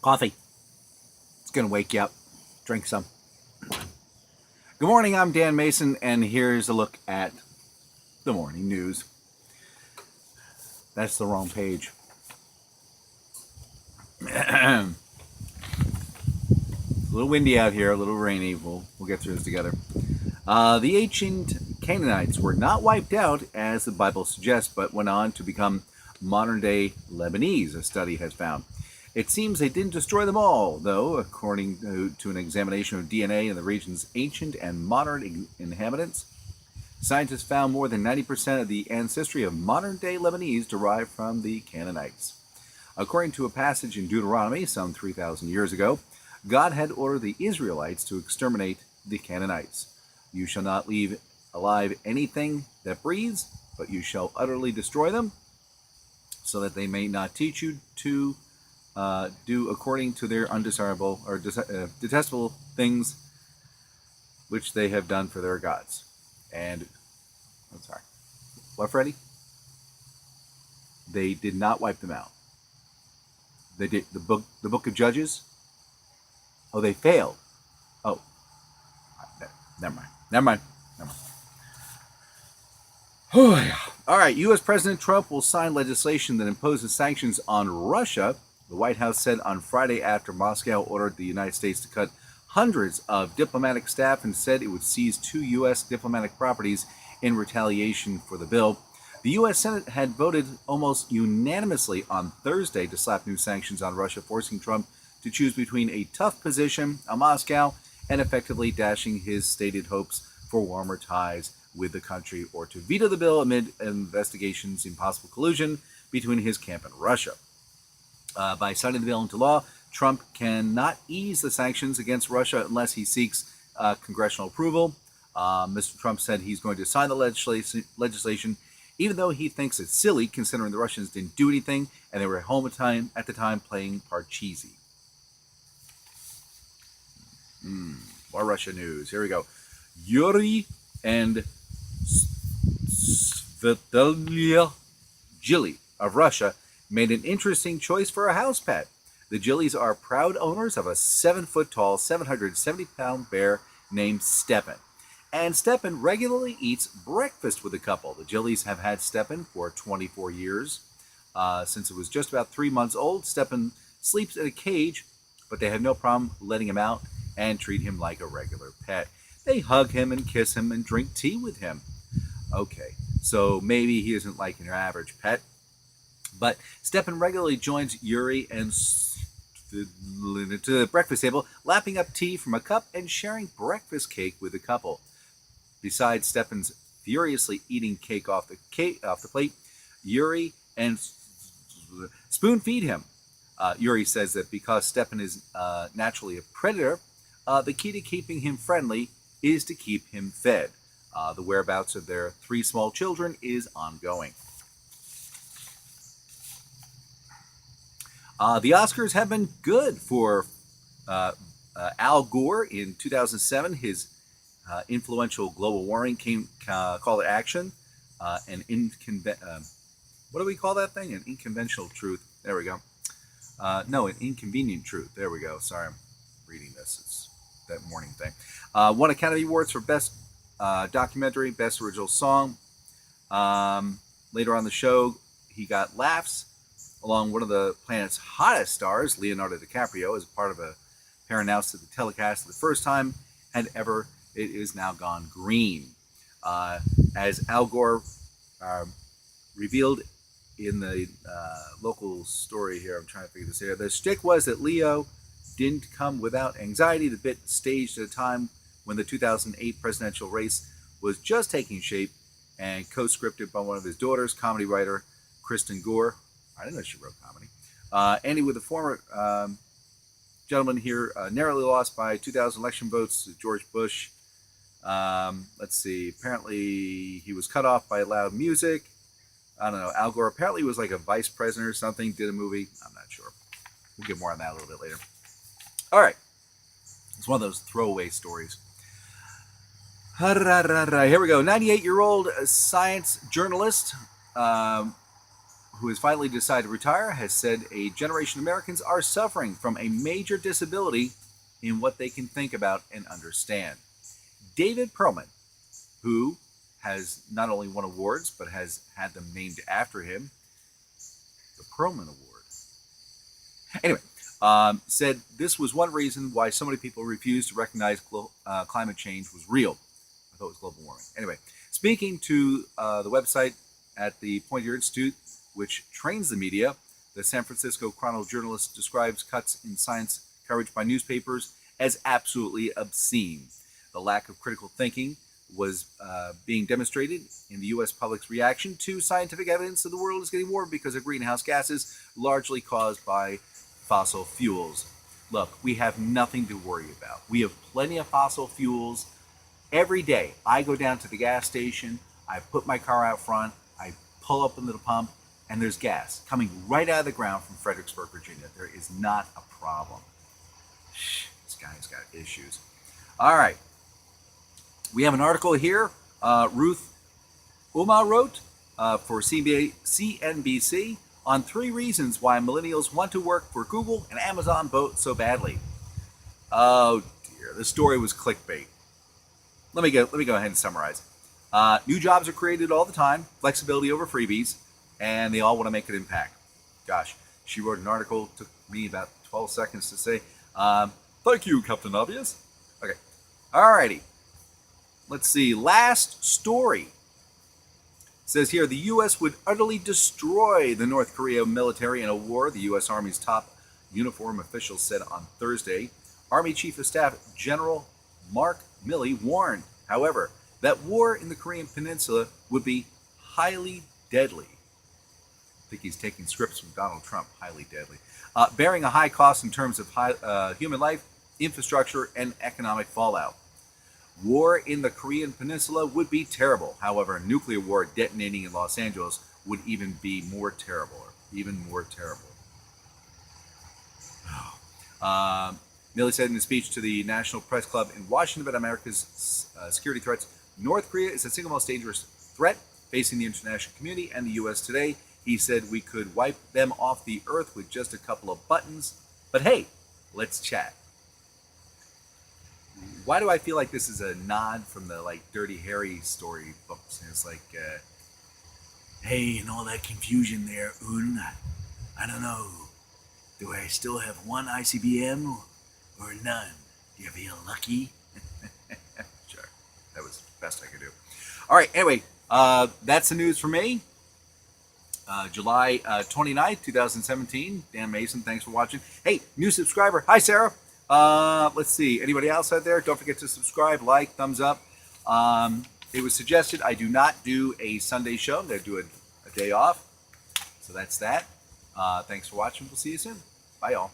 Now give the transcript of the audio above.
Coffee. It's going to wake you up. Drink some. Good morning, I'm Dan Mayson, and here's a look at the morning news. That's the wrong page. A little windy out here, a little rainy. We'll get through this together. The ancient Canaanites were not wiped out, as the Bible suggests, but went on to become modern-day Lebanese, a study has found. It seems they didn't destroy them all, though, according to an examination of DNA in the region's ancient and modern inhabitants. Scientists found more than 90% of the ancestry of modern-day Lebanese derived from the Canaanites. According to a passage in Deuteronomy some 3,000 years ago, God had ordered the Israelites to exterminate the Canaanites. You shall not leave alive anything that breathes, but you shall utterly destroy them, so that they may not teach you to do according to their undesirable or detestable things which they have done for their gods. And, I'm sorry, what, Freddie? They did not wipe them out. They did the book of Judges. Oh, they failed. Oh, never mind. All right, U.S. President Trump will sign legislation that imposes sanctions on Russia. The White House said on Friday, after Moscow ordered the United States to cut hundreds of diplomatic staff, and said it would seize 2 U.S. diplomatic properties in retaliation for the bill. The U.S. Senate had voted almost unanimously on Thursday to slap new sanctions on Russia, forcing Trump to choose between a tough position on Moscow and effectively dashing his stated hopes for warmer ties with the country, or to veto the bill amid investigations in possible collusion between his camp and Russia. By signing the bill into law, Trump cannot ease the sanctions against Russia unless he seeks congressional approval. Mr. Trump said he's going to sign the legislation, even though he thinks it's silly, considering the Russians didn't do anything and they were at home at the time playing Parcheesi. More Russia news. Here we go. Yuri and Svetalia Gilly of Russia made an interesting choice for a house pet. The Gillies are proud owners of a 7-foot-tall, 770-pound bear named Stepan. And Stepan regularly eats breakfast with the couple. The Gillies have had Stepan for 24 years. Since it was just about 3 months old, Stepan sleeps in a cage, but they have no problem letting him out and treat him like a regular pet. They hug him and kiss him and drink tea with him. Okay, so maybe he isn't like your average pet. But Stepan regularly joins Yuri and to the breakfast table, lapping up tea from a cup and sharing breakfast cake with the couple. Besides Stepan's furiously eating cake off the plate, Yuri and spoon feed him. Yuri says that because Stepan is naturally a predator, the key to keeping him friendly is to keep him fed. The whereabouts of their 3 small children is ongoing. The Oscars have been good for Al Gore. In 2007, his influential global warming call to action, what do we call that thing? An unconventional truth. There we go. No, an inconvenient truth. There we go. Sorry, I'm reading this. It's that morning thing. Won Academy Awards for Best Documentary, Best Original Song. Later on the show, he got laughs along one of the planet's hottest stars, Leonardo DiCaprio, as part of a pair announced that the telecast for the first time had ever, it is now gone green. As Al Gore revealed in the local story here, I'm trying to figure this here, the shtick was that Leo didn't come without anxiety. The bit staged at a time when the 2008 presidential race was just taking shape and co-scripted by one of his daughters, comedy writer Kristen Gore. I didn't know she wrote comedy. Ending with the former gentleman here narrowly lost by 2,000 election votes to George Bush. Let's see. Apparently, he was cut off by loud music. I don't know. Al Gore apparently was like a vice president or something, did a movie. I'm not sure. We'll get more on that a little bit later. All right. It's one of those throwaway stories. Here we go. 98-year-old science journalist who has finally decided to retire, has said a generation of Americans are suffering from a major disability in what they can think about and understand. David Perlman, who has not only won awards but has had them named after him, the Perlman Award. Anyway, said this was one reason why so many people refused to recognize climate change was real. I thought it was global warming. Anyway, speaking to the website at the Poynter Institute, which trains the media, the San Francisco Chronicle journalist describes cuts in science coverage by newspapers as absolutely obscene. The lack of critical thinking was being demonstrated in the U.S. public's reaction to scientific evidence that the world is getting warmer because of greenhouse gases, largely caused by fossil fuels. Look, we have nothing to worry about. We have plenty of fossil fuels. Every day, I go down to the gas station, I put my car out front, I pull up into the pump, and there's gas coming right out of the ground from Fredericksburg, Virginia. There is not a problem. This guy's got issues. All right. We have an article here. Ruth Uma wrote for CNBC on 3 reasons why millennials want to work for Google and Amazon both so badly. Oh dear, the story was clickbait. Let me go ahead and summarize. New jobs are created all the time, flexibility over freebies, and they all want to make an impact. Gosh, she wrote an article, took me about 12 seconds to say, thank you, Captain Obvious. Okay, alrighty. Let's see, last story. It says here, the U.S. would utterly destroy the North Korea military in a war, the U.S. Army's top uniform official said on Thursday. Army Chief of Staff General Mark Milley warned, however, that war in the Korean Peninsula would be highly deadly. I think he's taking scripts from Donald Trump, highly deadly. Bearing a high cost in terms of human life, infrastructure, and economic fallout. War in the Korean Peninsula would be terrible. However, a nuclear war detonating in Los Angeles would even be more terrible. Milley said in a speech to the National Press Club in Washington about America's security threats, North Korea is the single most dangerous threat facing the international community and the U.S. today. He said we could wipe them off the earth with just a couple of buttons. But hey, let's chat. Why do I feel like this is a nod from the Dirty Harry story books? And it's like, hey, and all that confusion there, I don't know. Do I still have one ICBM or none? Do you feel lucky? Sure, that was the best I could do. All right, anyway, that's the news for me. July 29th, 2017. Dan Mayson, thanks for watching. Hey, new subscriber. Hi, Sarah. Let's see. Anybody else out there? Don't forget to subscribe, like, thumbs up. It was suggested I do not do a Sunday show. I'm going to do a day off. So that's that. Thanks for watching. We'll see you soon. Bye, y'all.